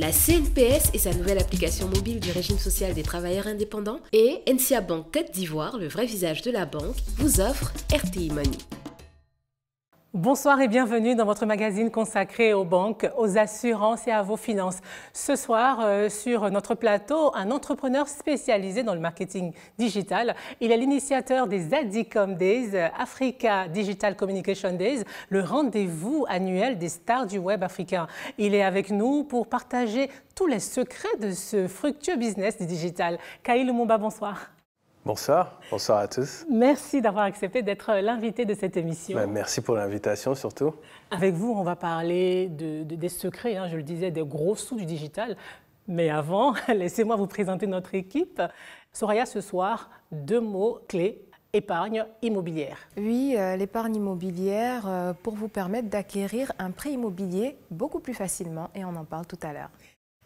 la CNPS et sa nouvelle application mobile du régime social des travailleurs indépendants et NCA Bank Côte d'Ivoire, le vrai visage de la banque, vous offre RTI Money. Bonsoir et bienvenue dans votre magazine consacré aux banques, aux assurances et à vos finances. Ce soir, sur notre plateau, un entrepreneur spécialisé dans le marketing digital. Il est l'initiateur des Adicom Days, Africa Digital Communication Days, le rendez-vous annuel des stars du web africain. Il est avec nous pour partager tous les secrets de ce fructueux business du digital. Kaï Lumumba, bonsoir. Bonsoir, bonsoir à tous. Merci d'avoir accepté d'être l'invité de cette émission. Merci pour l'invitation surtout. Avec vous, on va parler des secrets, je le disais, des gros sous du digital. Mais avant, laissez-moi vous présenter notre équipe. Soraya, ce soir, 2 mots clés. Épargne immobilière. Oui, l'épargne immobilière pour vous permettre d'acquérir un prêt immobilier beaucoup plus facilement et on en parle tout à l'heure.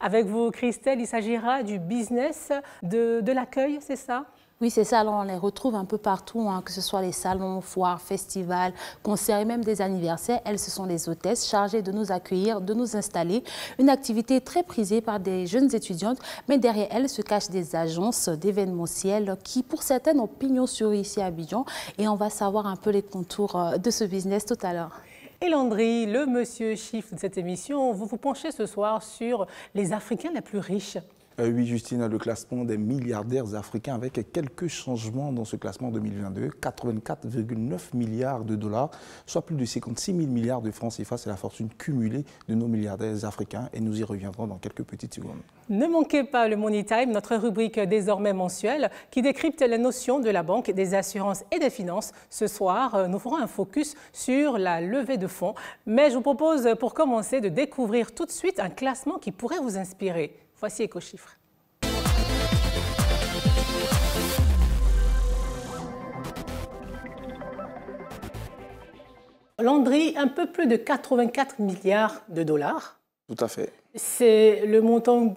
Avec vous, Christelle, il s'agira du business de l'accueil, c'est ça ? Oui, c'est ça. Alors, on les retrouve un peu partout, que ce soit les salons, foires, festivals, concerts et même des anniversaires. Elles, ce sont les hôtesses chargées de nous accueillir, de nous installer. Une activité très prisée par des jeunes étudiantes, mais derrière elles se cachent des agences d'événementiel qui, pour certaines, ont pignon sur rue ici à Abidjan. Et on va savoir un peu les contours de ce business tout à l'heure. Et Landry, le monsieur chiffre de cette émission, vous vous penchez ce soir sur les Africains les plus riches. Oui, Justine, le classement des milliardaires africains avec quelques changements dans ce classement 2022. 84,9 milliards de dollars, soit plus de 56 000 milliards de francs CFA. C'est la fortune cumulée de nos milliardaires africains et nous y reviendrons dans quelques petites secondes. Ne manquez pas le Money Time, notre rubrique désormais mensuelle qui décrypte les notions de la banque, des assurances et des finances. Ce soir, nous ferons un focus sur la levée de fonds. Mais je vous propose pour commencer de découvrir tout de suite un classement qui pourrait vous inspirer. Voici Écochiffres. Landry, un peu plus de 84 milliards de dollars. Tout à fait. C'est le montant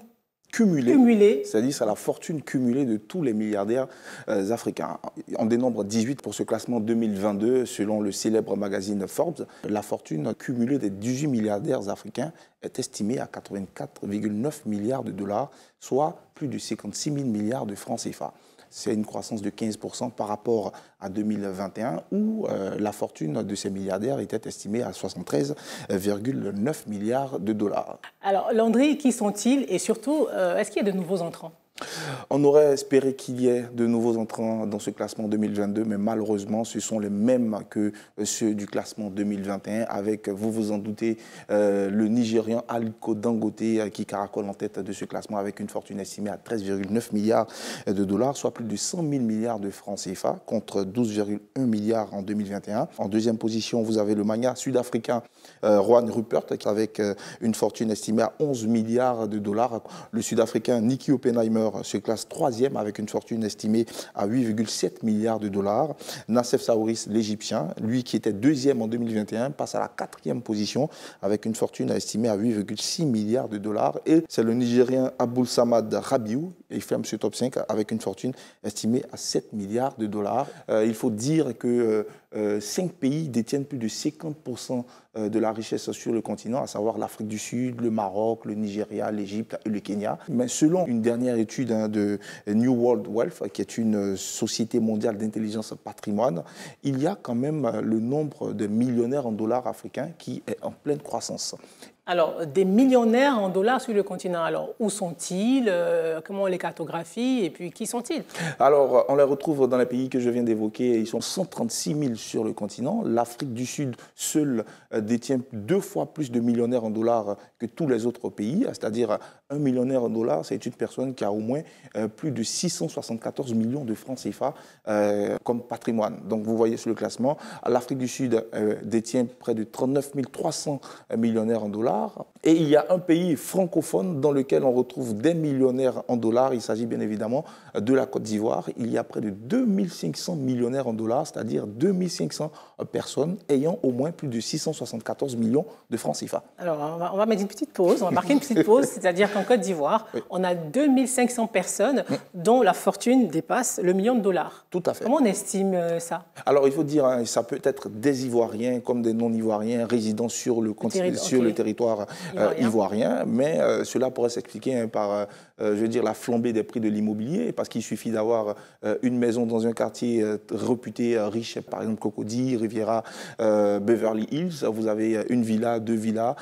cumulé. C'est-à-dire c'est la fortune cumulée de tous les milliardaires africains. On dénombre 18 pour ce classement 2022 selon le célèbre magazine Forbes. La fortune cumulée des 18 milliardaires africains est estimée à 84,9 milliards de dollars, soit plus de 56 000 milliards de francs CFA. C'est une croissance de 15% par rapport à 2021 où la fortune de ces milliardaires était estimée à 73,9 milliards de dollars. Alors Landry, qui sont-ils et surtout, est-ce qu'il y a de nouveaux entrants ? On aurait espéré qu'il y ait de nouveaux entrants dans ce classement 2022, mais malheureusement, ce sont les mêmes que ceux du classement 2021, avec, vous vous en doutez, le Nigérian Aliko Dangote qui caracole en tête de ce classement avec une fortune estimée à 13,9 milliards de dollars, soit plus de 100 000 milliards de francs CFA, contre 12,1 milliards en 2021. En deuxième position, vous avez le mania sud-africain Johan Rupert, avec une fortune estimée à 11 milliards de dollars. Le sud-africain Nicky Oppenheimer se classe 3e avec une fortune estimée à 8,7 milliards de dollars. Nassef Saouris, l'Égyptien, lui qui était 2e en 2021, passe à la 4e position avec une fortune estimée à 8,6 milliards de dollars. Et c'est le Nigérien Aboul Samad Rabiou, il ferme ce top 5 avec une fortune estimée à 7 milliards de dollars. Il faut dire que 5 pays détiennent plus de 50% de la richesse sur le continent, à savoir l'Afrique du Sud, le Maroc, le Nigeria, l'Égypte et le Kenya. Mais selon une dernière étude de New World Wealth, qui est une société mondiale d'intelligence patrimoine, il y a quand même le nombre de millionnaires en dollars africains qui est en pleine croissance. Alors, des millionnaires en dollars sur le continent. Alors, où sont-ils? Comment on les cartographie? Et puis, qui sont-ils? Alors, on les retrouve dans les pays que je viens d'évoquer. Ils sont 136 000 sur le continent. L'Afrique du Sud seule détient 2 fois plus de millionnaires en dollars que tous les autres pays. C'est-à-dire, un millionnaire en dollars, c'est une personne qui a au moins plus de 674 millions de francs CFA comme patrimoine. Donc, vous voyez sur le classement, l'Afrique du Sud détient près de 39 300 millionnaires en dollars. Et il y a un pays francophone dans lequel on retrouve des millionnaires en dollars. Il s'agit bien évidemment de la Côte d'Ivoire. Il y a près de 2500 millionnaires en dollars, c'est-à-dire 2500 personnes ayant au moins plus de 674 millions de francs CFA. Alors, on va mettre une petite pause, on va marquer une petite pause, c'est-à-dire qu'en Côte d'Ivoire, oui, on a 2500 personnes dont la fortune dépasse le million de dollars. Tout à fait. Comment on estime ça? Alors, il faut dire, ça peut être des Ivoiriens comme des non-Ivoiriens résidant sur le territoire territoire ivoirien, mais cela pourrait s'expliquer par, je veux dire, la flambée des prix de l'immobilier, parce qu'il suffit d'avoir une maison dans un quartier réputé riche, par exemple Cocody, Riviera, Beverly Hills, vous avez une villa, 2 villas.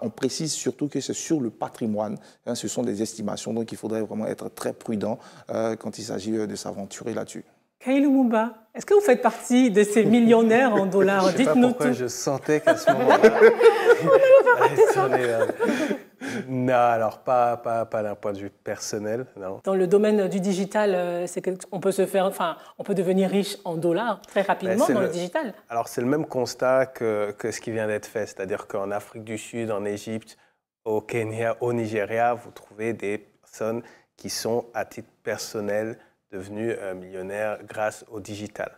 On précise surtout que c'est sur le patrimoine, hein, ce sont des estimations, donc il faudrait vraiment être très prudent quand il s'agit de s'aventurer là-dessus. Kayil Lumumba, est-ce que vous faites partie de ces millionnaires en dollars? Je ne sais pas pourquoi tout. je sentais qu'à ce moment-là... Non, alors pas d'un point de vue personnel, non. Dans le domaine du digital, on peut on peut devenir riche en dollars très rapidement dans le digital. Alors c'est le même constat que ce qui vient d'être fait, c'est-à-dire qu'en Afrique du Sud, en Égypte, au Kenya, au Nigeria, vous trouvez des personnes qui sont à titre personnel devenus millionnaires grâce au digital.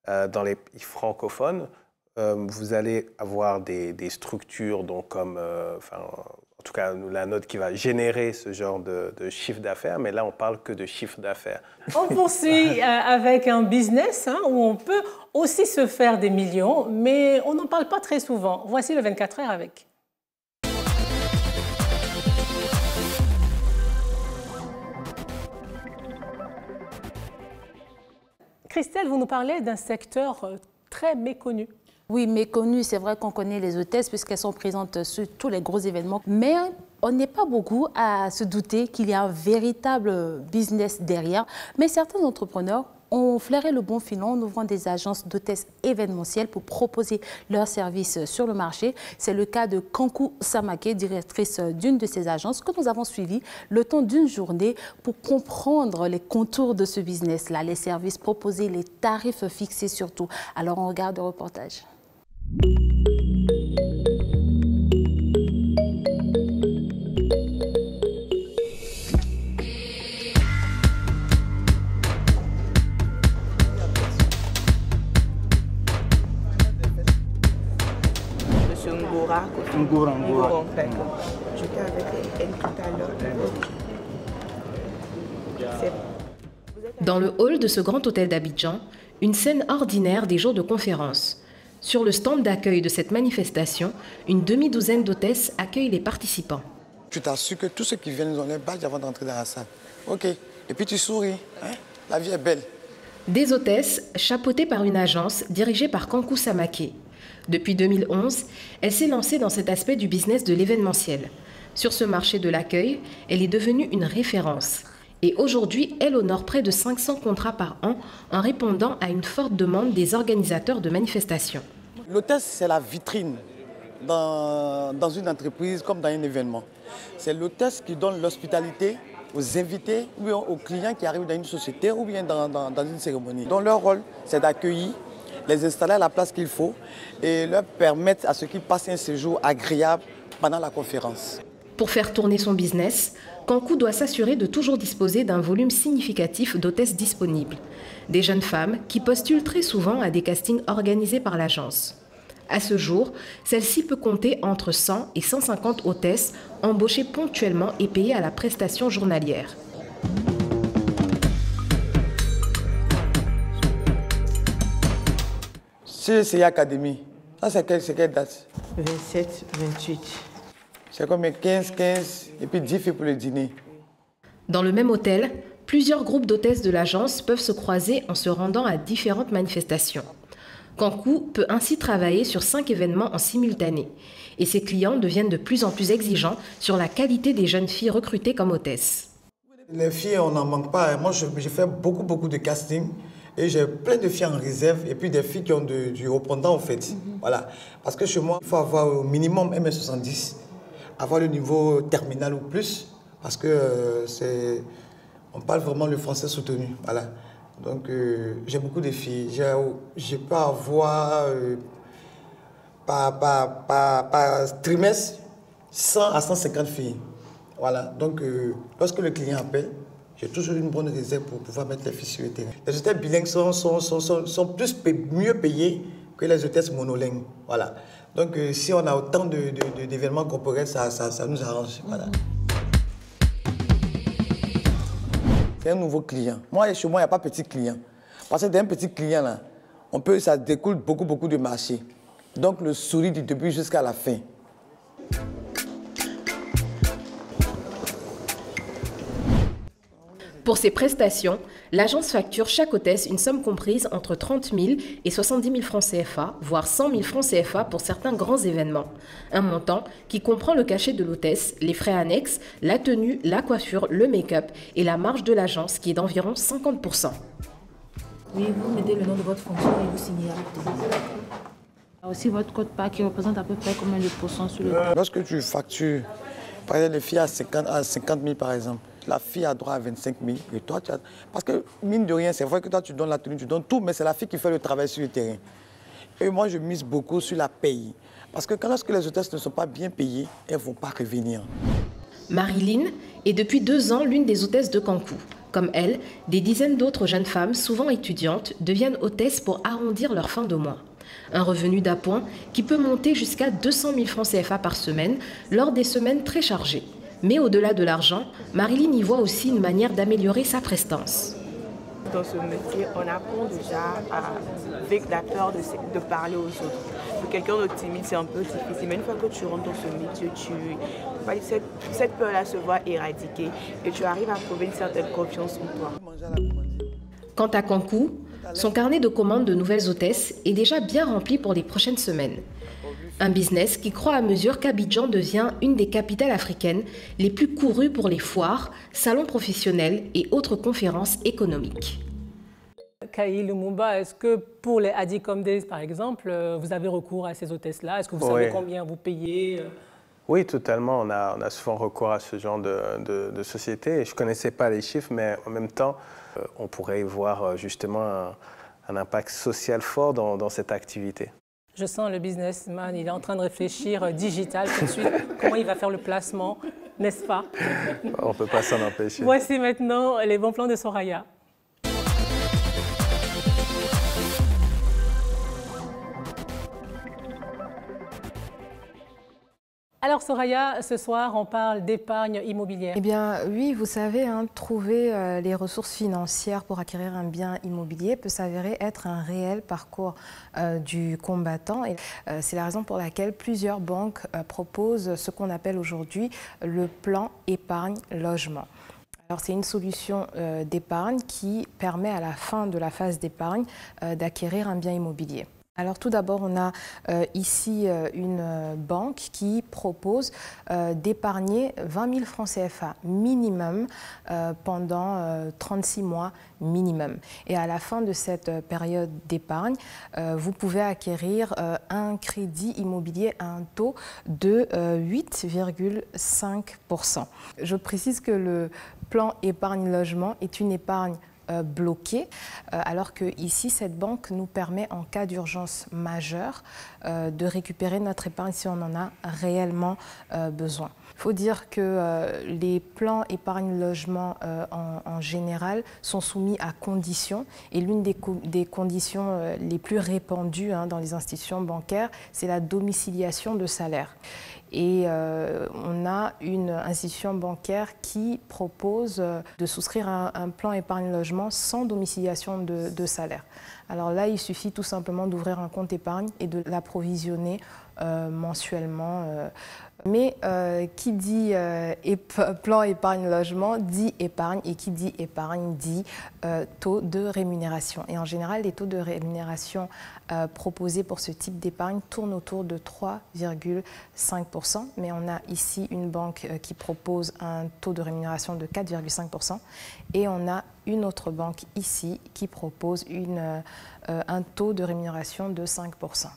Dans les pays francophones, vous allez avoir des structures donc comme, en tout cas la nôtre qui va générer ce genre de chiffre d'affaires, mais là on parle que de chiffre d'affaires. On poursuit avec un business où on peut aussi se faire des millions, mais on n'en parle pas très souvent. Voici le 24 heures avec. Christelle, vous nous parlez d'un secteur très méconnu. Oui, méconnu, c'est vrai qu'on connaît les hôtesses puisqu'elles sont présentes sur tous les gros événements, mais on n'est pas beaucoup à se douter qu'il y a un véritable business derrière. Mais certains entrepreneurs ont flairé le bon filon en ouvrant des agences d'hôtesses événementielles pour proposer leurs services sur le marché. C'est le cas de Kankou Samake, directrice d'une de ces agences que nous avons suivi le temps d'une journée pour comprendre les contours de ce business-là, les services proposés, les tarifs fixés surtout. Alors on regarde le reportage. D'accord. J'étais avec elle tout à l'heure. Dans le hall de ce grand hôtel d'Abidjan, une scène ordinaire des jours de conférence. Sur le stand d'accueil de cette manifestation, une demi-douzaine d'hôtesses accueillent les participants. Tu t'assures que tous ceux qui viennent nous donner un badge avant d'entrer dans la salle. OK. Et puis tu souris. Hein? La vie est belle. Des hôtesses chapeautées par une agence dirigée par Kankou Samake. Depuis 2011, elle s'est lancée dans cet aspect du business de l'événementiel. Sur ce marché de l'accueil, elle est devenue une référence. Et aujourd'hui, elle honore près de 500 contrats par an en répondant à une forte demande des organisateurs de manifestations. L'hôtesse, c'est la vitrine dans une entreprise comme dans un événement. C'est l'hôtesse qui donne l'hospitalité aux invités ou bien aux clients qui arrivent dans une société ou bien dans une cérémonie. Donc leur rôle, c'est d'accueillir, les installer à la place qu'il faut et leur permettre à ce qu'ils passent un séjour agréable pendant la conférence. Pour faire tourner son business, Kankou doit s'assurer de toujours disposer d'un volume significatif d'hôtesses disponibles. Des jeunes femmes qui postulent très souvent à des castings organisés par l'agence. À ce jour, celle-ci peut compter entre 100 et 150 hôtesses embauchées ponctuellement et payées à la prestation journalière. CCI Academy, ça c'est quelle date? 27, 28. C'est comme 15 et puis 10 filles pour le dîner. Dans le même hôtel, plusieurs groupes d'hôtesses de l'agence peuvent se croiser en se rendant à différentes manifestations. Kankou peut ainsi travailler sur 5 événements en simultané. Et ses clients deviennent de plus en plus exigeants sur la qualité des jeunes filles recrutées comme hôtesses. Les filles, on n'en manque pas. Moi, je fais beaucoup de casting. Et j'ai plein de filles en réserve et puis des filles qui ont du répondant en fait. Voilà. Parce que chez moi, il faut avoir au minimum 1m70, avoir le niveau terminal ou plus, parce que on parle vraiment le français soutenu. Voilà. Donc j'ai beaucoup de filles. Je peux avoir par trimestre 100 à 150 filles. Voilà. Donc lorsque le client appelle, j'ai toujours une bonne réserve pour pouvoir mettre les filles sur le terrain. Les hôtesses bilingues sont mieux payées que les hôtesses monolingues. Voilà. Donc, si on a autant d'événements corporels, ça nous arrange. Voilà. C'est un nouveau client. Moi, chez moi, il n'y a pas de petit client. Parce que d'un petit client, là, ça découle beaucoup de marchés. Donc, le sourire du début jusqu'à la fin. Pour ces prestations, l'agence facture chaque hôtesse une somme comprise entre 30 000 et 70 000 francs CFA, voire 100 000 francs CFA pour certains grands événements. Un montant qui comprend le cachet de l'hôtesse, les frais annexes, la tenue, la coiffure, le make-up et la marge de l'agence qui est d'environ 50%. Oui, vous mettez le nom de votre fonction et vous signez l'acte. Aussi votre code PAC qui représente à peu près combien de pourcents sur le... Lorsque tu factures, par exemple, les filles à 50 000 par exemple, la fille a droit à 25 000 et toi tu as... Parce que mine de rien, c'est vrai que toi tu donnes la tenue, tu donnes tout, mais c'est la fille qui fait le travail sur le terrain. Et moi je mise beaucoup sur la paye. Parce que lorsque les hôtesses ne sont pas bien payées, elles ne vont pas revenir. Marilyn est depuis 2 ans l'une des hôtesses de Kankou. Comme elle, des dizaines d'autres jeunes femmes, souvent étudiantes, deviennent hôtesses pour arrondir leur fin de mois. Un revenu d'appoint qui peut monter jusqu'à 200 000 francs CFA par semaine lors des semaines très chargées. Mais au-delà de l'argent, Marilyn y voit aussi une manière d'améliorer sa prestance. Dans ce métier, on apprend déjà avec la peur de parler aux autres. Pour quelqu'un de timide, c'est un peu difficile. Mais une fois que tu rentres dans ce métier, cette peur-là se voit éradiquée et tu arrives à trouver une certaine confiance en toi. Quant à Kankou, son carnet de commandes de nouvelles hôtesses est déjà bien rempli pour les prochaines semaines. Un business qui croît à mesure qu'Abidjan devient une des capitales africaines les plus courues pour les foires, salons professionnels et autres conférences économiques. Kaï Lumumba, est-ce que pour les Adicom Days, par exemple, vous avez recours à ces hôtesses-là? Est-ce que vous savez combien vous payez? Oui, totalement. On a souvent recours à ce genre de société. Je ne connaissais pas les chiffres, mais en même temps, on pourrait y voir justement un impact social fort dans cette activité. Je sens le businessman, il est en train de réfléchir digital tout de suite. Comment il va faire le placement, n'est-ce pas? On ne peut pas s'en empêcher. Voici maintenant les bons plans de Soraya. Alors Soraya, ce soir, on parle d'épargne immobilière. Eh bien oui, vous savez, trouver les ressources financières pour acquérir un bien immobilier peut s'avérer être un réel parcours du combattant. Et c'est la raison pour laquelle plusieurs banques proposent ce qu'on appelle aujourd'hui le plan épargne logement. Alors c'est une solution d'épargne qui permet à la fin de la phase d'épargne d'acquérir un bien immobilier. Alors tout d'abord, on a ici une banque qui propose d'épargner 20 000 francs CFA minimum pendant 36 mois minimum. Et à la fin de cette période d'épargne, vous pouvez acquérir un crédit immobilier à un taux de 8,5%. Je précise que le plan épargne logement est une épargne bloquée, alors que ici cette banque nous permet en cas d'urgence majeure de récupérer notre épargne si on en a réellement besoin. Il faut dire que les plans épargne logement en général sont soumis à conditions et l'une des conditions les plus répandues dans les institutions bancaires, c'est la domiciliation de salaire. Et on a une institution bancaire qui propose de souscrire un plan épargne logement sans domiciliation de salaire. Alors là, il suffit tout simplement d'ouvrir un compte épargne et de l'approvisionner mensuellement. Mais qui dit plan épargne logement dit épargne, et qui dit épargne dit taux de rémunération. Et en général, les taux de rémunération proposés pour ce type d'épargne tournent autour de 3,5%. Mais on a ici une banque qui propose un taux de rémunération de 4,5%. Et on a une autre banque ici qui propose un taux de rémunération de 5%.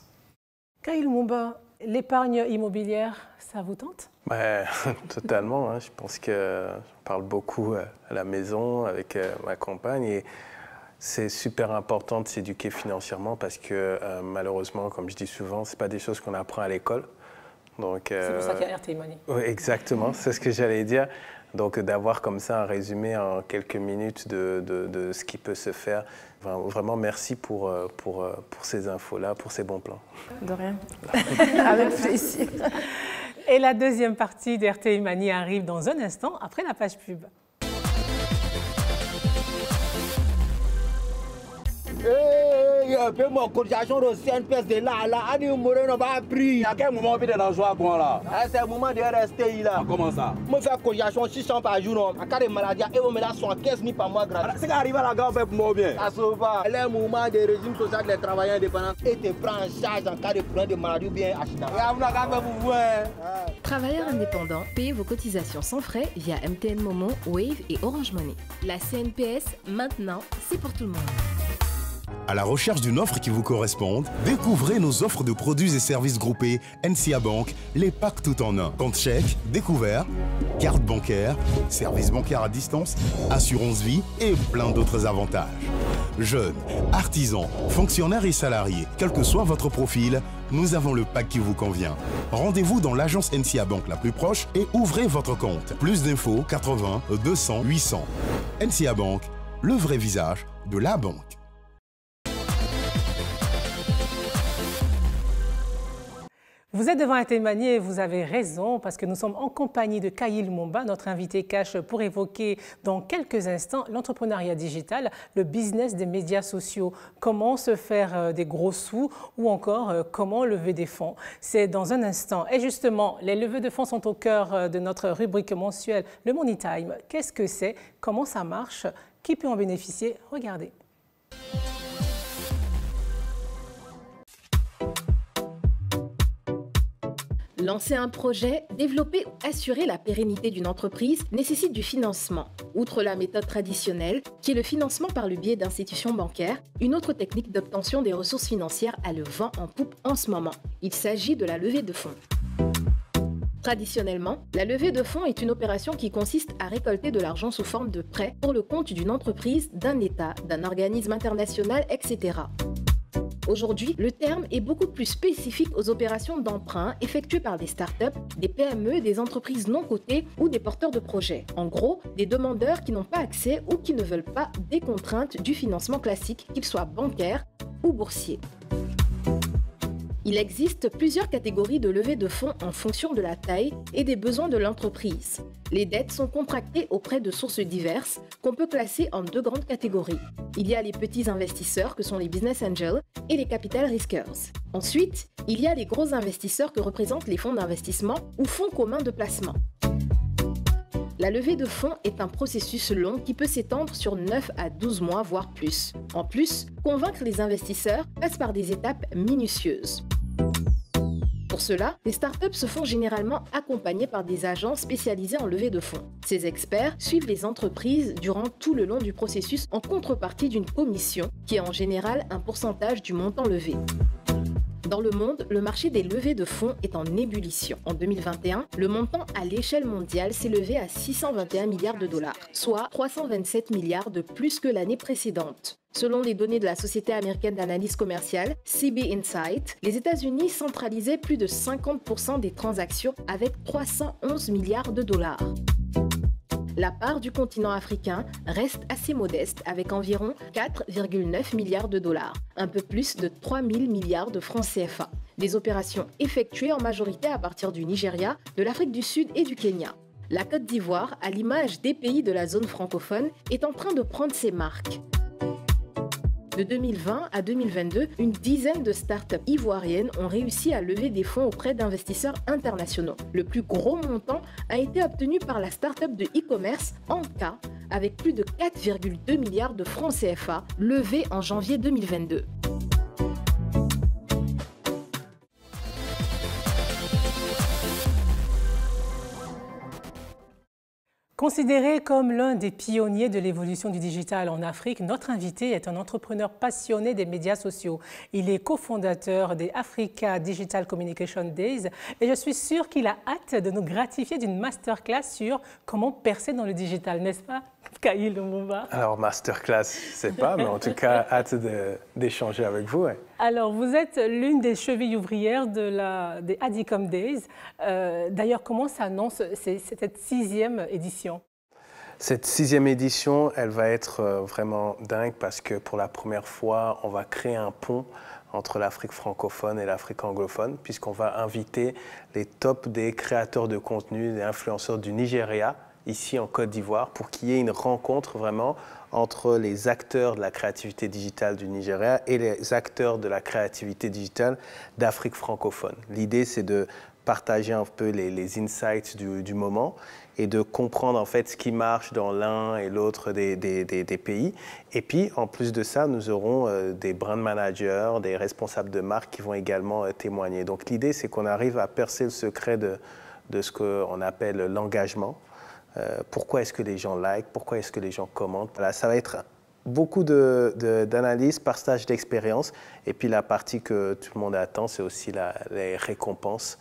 Kaï Lumumba, l'épargne immobilière, ça vous tente? Totalement. Je pense que je parle beaucoup à la maison avec ma compagne et c'est super important de s'éduquer financièrement parce que malheureusement, comme je dis souvent, ce n'est pas des choses qu'on apprend à l'école. C'est pour ça qu'il y a RTI Money. Oui, exactement, c'est ce que j'allais dire. Donc d'avoir comme ça un résumé en quelques minutes de ce qui peut se faire. Vraiment, merci pour ces infos-là, pour ces bons plans. De rien. Avec plaisir. Et la deuxième partie d'RTI Money arrive dans un instant, après la page pub. Fais-moi cotisation de CNPS de là, Annie Moreno va pris. À quel moment on fait dans joie quoi là? C'est le moment de rester là. Comment ça? Me faire cotisation 600 par jour, en cas de maladie, et on me la 75 000 par mois gratuit. C'est qu'arrive à la gare, on fait pour moi bien. Ça se va. Le moment de régime social des travailleurs indépendants et te prend en charge en cas de problème de maladie ou bien accident. Travailleurs indépendants, payez vos cotisations sans frais via MTN Momo, Wave et Orange Money. La CNPS, maintenant, c'est pour tout le monde. À la recherche d'une offre qui vous corresponde, découvrez nos offres de produits et services groupés NCA Bank, les packs tout en un. Compte chèque, découvert, carte bancaire, services bancaires à distance, assurance vie et plein d'autres avantages. Jeunes, artisans, fonctionnaires et salariés, quel que soit votre profil, nous avons le pack qui vous convient. Rendez-vous dans l'agence NCA Bank la plus proche et ouvrez votre compte. Plus d'infos 80 200 800. NCA Bank, le vrai visage de la banque. Vous êtes devant un témoigné et vous avez raison parce que nous sommes en compagnie de Kayil Mumba, notre invité cash, pour évoquer dans quelques instants l'entrepreneuriat digital, le business des médias sociaux, comment se faire des gros sous ou encore comment lever des fonds. C'est dans un instant. Et justement, les levées de fonds sont au cœur de notre rubrique mensuelle, le Money Time. Qu'est-ce que c'est? Comment ça marche? Qui peut en bénéficier? Regardez. Lancer un projet, développer ou assurer la pérennité d'une entreprise nécessite du financement. Outre la méthode traditionnelle, qui est le financement par le biais d'institutions bancaires, une autre technique d'obtention des ressources financières a le vent en poupe en ce moment. Il s'agit de la levée de fonds. Traditionnellement, la levée de fonds est une opération qui consiste à récolter de l'argent sous forme de prêt pour le compte d'une entreprise, d'un État, d'un organisme international, etc. Aujourd'hui, le terme est beaucoup plus spécifique aux opérations d'emprunt effectuées par des startups, des PME, des entreprises non cotées ou des porteurs de projets. En gros, des demandeurs qui n'ont pas accès ou qui ne veulent pas des contraintes du financement classique, qu'il soit bancaire ou boursier. Il existe plusieurs catégories de levée de fonds en fonction de la taille et des besoins de l'entreprise. Les dettes sont contractées auprès de sources diverses qu'on peut classer en deux grandes catégories. Il y a les petits investisseurs que sont les business angels et les capital riskers. Ensuite, il y a les gros investisseurs que représentent les fonds d'investissement ou fonds communs de placement. La levée de fonds est un processus long qui peut s'étendre sur 9 à 12 mois, voire plus. En plus, convaincre les investisseurs passe par des étapes minutieuses. Pour cela, les startups se font généralement accompagner par des agents spécialisés en levée de fonds. Ces experts suivent les entreprises durant tout le long du processus en contrepartie d'une commission qui est en général un pourcentage du montant levé. Dans le monde, le marché des levées de fonds est en ébullition. En 2021, le montant à l'échelle mondiale s'est levé à 621 milliards de dollars, soit 327 milliards de plus que l'année précédente. Selon les données de la société américaine d'analyse commerciale, CB Insight, les États-Unis centralisaient plus de 50% des transactions avec 311 milliards de dollars. La part du continent africain reste assez modeste avec environ 4,9 milliards de dollars, un peu plus de 3 000 milliards de francs CFA. Des opérations effectuées en majorité à partir du Nigeria, de l'Afrique du Sud et du Kenya. La Côte d'Ivoire, à l'image des pays de la zone francophone, est en train de prendre ses marques. De 2020 à 2022, une dizaine de startups ivoiriennes ont réussi à lever des fonds auprès d'investisseurs internationaux. Le plus gros montant a été obtenu par la startup de e-commerce Anka, avec plus de 4,2 milliards de francs CFA levés en janvier 2022. Considéré comme l'un des pionniers de l'évolution du digital en Afrique, notre invité est un entrepreneur passionné des médias sociaux. Il est cofondateur des Africa Digital Communication Days et je suis sûre qu'il a hâte de nous gratifier d'une masterclass sur comment percer dans le digital, n'est-ce pas, Kayil Mumba? Alors, masterclass, c'est pas, mais en tout cas, hâte d'échanger avec vous. Ouais. Alors, vous êtes l'une des chevilles ouvrières des Adicom Days. D'ailleurs, comment s'annonce cette 6e édition? Cette 6e édition, elle va être vraiment dingue parce que pour la première fois, on va créer un pont entre l'Afrique francophone et l'Afrique anglophone, puisqu'on va inviter les tops des créateurs de contenu, des influenceurs du Nigeria ici en Côte d'Ivoire pour qu'il y ait une rencontre vraiment entre les acteurs de la créativité digitale du Nigeria et les acteurs de la créativité digitale d'Afrique francophone. L'idée, c'est de partager un peu les insights du moment et de comprendre en fait ce qui marche dans l'un et l'autre des pays. Et puis, en plus de ça, nous aurons des brand managers, des responsables de marque qui vont également témoigner. Donc l'idée, c'est qu'on arrive à percer le secret de ce qu'on appelle l'engagement. Pourquoi est-ce que les gens like, pourquoi est-ce que les gens commentent. Voilà, ça va être beaucoup d'analyse, partage d'expérience. Et puis la partie que tout le monde attend, c'est aussi les récompenses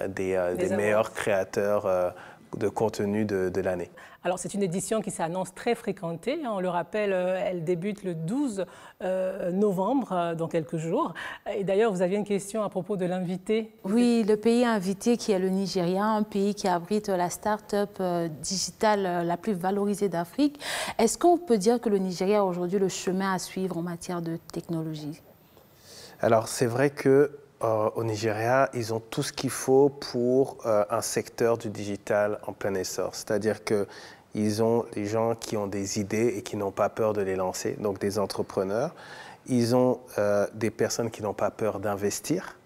des meilleurs créateurs de contenu de l'année. Alors c'est une édition qui s'annonce très fréquentée. On le rappelle, elle débute le 12 novembre, dans quelques jours. Et d'ailleurs, vous aviez une question à propos de l'invité. Oui, le pays invité qui est le Nigeria, un pays qui abrite la start-up digitale la plus valorisée d'Afrique. Est-ce qu'on peut dire que le Nigeria a aujourd'hui le chemin à suivre en matière de technologie? Alors c'est vrai que au Nigeria, ils ont tout ce qu'il faut pour un secteur du digital en plein essor. C'est-à-dire qu'ils ont des gens qui ont des idées et qui n'ont pas peur de les lancer, donc des entrepreneurs. Ils ont des personnes qui n'ont pas peur d'investir.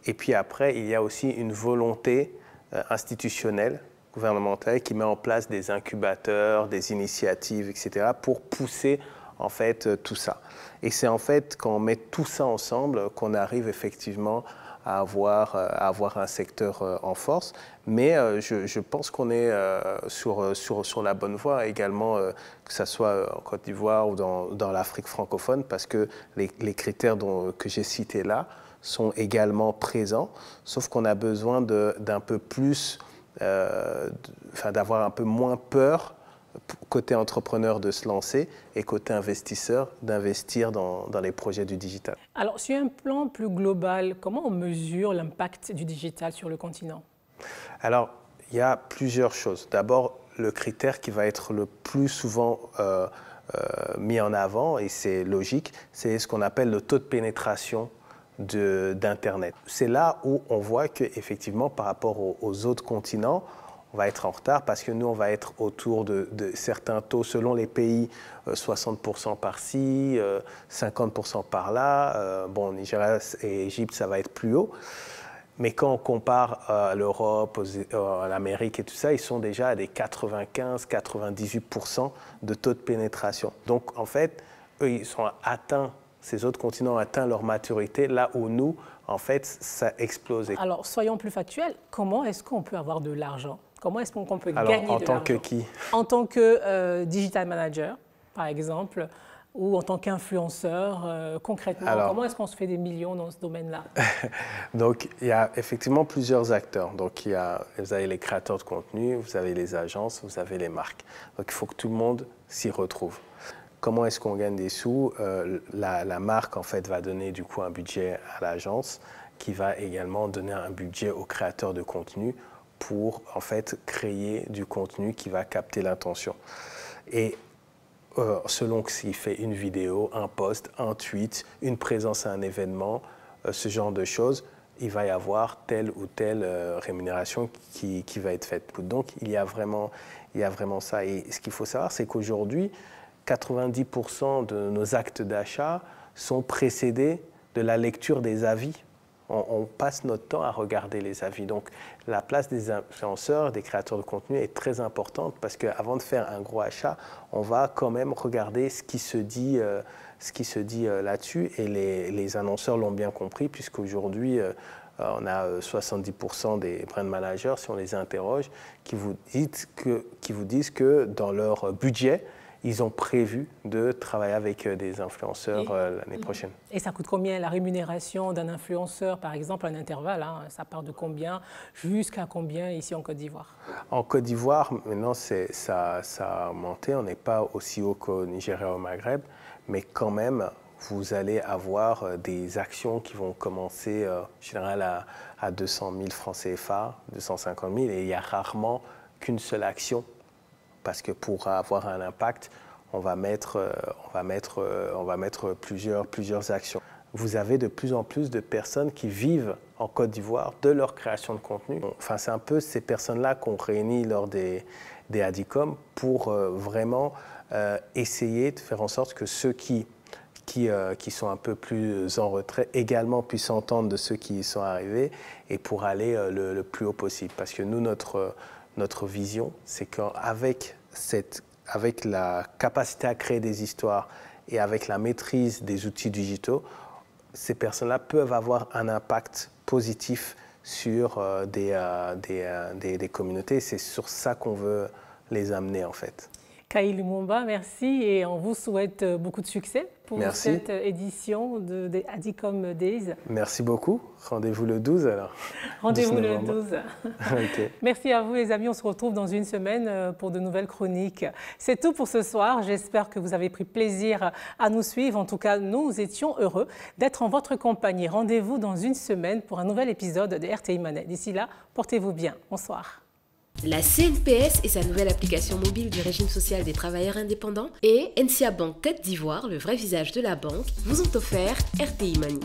Et puis après, il y a aussi une volonté institutionnelle, gouvernementale, qui met en place des incubateurs, des initiatives, etc., pour pousser en fait tout ça. Et c'est en fait quand on met tout ça ensemble qu'on arrive effectivement à avoir un secteur en force. Mais je pense qu'on est sur la bonne voie également, que ce soit en Côte d'Ivoire ou dans l'Afrique francophone, parce que les critères que j'ai cités là sont également présents, sauf qu'on a besoin d'un peu plus, d'avoir un peu moins peur côté entrepreneur de se lancer et côté investisseur d'investir dans les projets du digital. Alors, sur un plan plus global, comment on mesure l'impact du digital sur le continent? Alors, il y a plusieurs choses. D'abord, le critère qui va être le plus souvent mis en avant, et c'est logique, c'est ce qu'on appelle le taux de pénétration d'Internet. C'est là où on voit qu'effectivement, par rapport aux autres continents, on va être en retard parce que nous, on va être autour de certains taux selon les pays, 60% par-ci, 50% par-là. Bon, Nigeria et Égypte, ça va être plus haut. Mais quand on compare à l'Europe, à l'Amérique et tout ça, ils sont déjà à des 95-98% de taux de pénétration. Donc, en fait, eux, ils sont atteints, ces autres continents ont atteint leur maturité, là où nous, en fait, ça explose. Alors, soyons plus factuels, comment est-ce qu'on peut avoir de l'argent? Comment est-ce qu'on peut gagner de l'argent? En tant que qui? En tant que digital manager, par exemple, ou en tant qu'influenceur, concrètement, comment est-ce qu'on se fait des millions dans ce domaine-là? Donc, il y a effectivement plusieurs acteurs. Donc, vous avez les créateurs de contenu, vous avez les agences, vous avez les marques. Donc, il faut que tout le monde s'y retrouve. Comment est-ce qu'on gagne des sous? La marque, en fait, va donner du coup un budget à l'agence qui va également donner un budget aux créateurs de contenu pour, en fait, créer du contenu qui va capter l'attention. Et selon s'il fait une vidéo, un post, un tweet, une présence à un événement, ce genre de choses, il va y avoir telle ou telle rémunération qui va être faite. Donc, il y a vraiment ça. Et ce qu'il faut savoir, c'est qu'aujourd'hui, 90% de nos actes d'achat sont précédés de la lecture des avis. On passe notre temps à regarder les avis. Donc, la place des influenceurs, des créateurs de contenu est très importante parce qu'avant de faire un gros achat, on va quand même regarder ce qui se dit là-dessus. Et les annonceurs l'ont bien compris puisqu'aujourd'hui, on a 70% des brand managers, si on les interroge, qui vous disent que dans leur budget, ils ont prévu de travailler avec des influenceurs l'année prochaine. Et ça coûte combien la rémunération d'un influenceur, par exemple, un intervalle, hein, ça part de combien jusqu'à combien ici en Côte d'Ivoire? En Côte d'Ivoire, maintenant, ça a monté. On n'est pas aussi haut qu'au Nigeria ou au Maghreb, mais quand même, vous allez avoir des actions qui vont commencer, en général, à 200 000 francs CFA, 250 000, et il n'y a rarement qu'une seule action. Parce que pour avoir un impact, on va mettre plusieurs actions. Vous avez de plus en plus de personnes qui vivent en Côte d'Ivoire de leur création de contenu. Enfin, c'est un peu ces personnes-là qu'on réunit lors des des ADICOM pour vraiment essayer de faire en sorte que ceux qui sont un peu plus en retrait également puissent entendre de ceux qui y sont arrivés et pour aller le plus haut possible. Parce que nous, notre vision, c'est qu'avec la capacité à créer des histoires et avec la maîtrise des outils digitaux, ces personnes-là peuvent avoir un impact positif sur des communautés. C'est sur ça qu'on veut les amener en fait. Kaï Lumumba, merci et on vous souhaite beaucoup de succès pour cette édition des ADICOM Days. Merci beaucoup. Rendez-vous le 12 alors. Rendez-vous le 12. Okay. Merci à vous les amis. On se retrouve dans une semaine pour de nouvelles chroniques. C'est tout pour ce soir. J'espère que vous avez pris plaisir à nous suivre. En tout cas, nous étions heureux d'être en votre compagnie. Rendez-vous dans une semaine pour un nouvel épisode de RTI Monnaie. D'ici là, portez-vous bien. Bonsoir. La CNPS et sa nouvelle application mobile du régime social des travailleurs indépendants et NCA Bank Côte d'Ivoire, le vrai visage de la banque, vous ont offert RTI Money.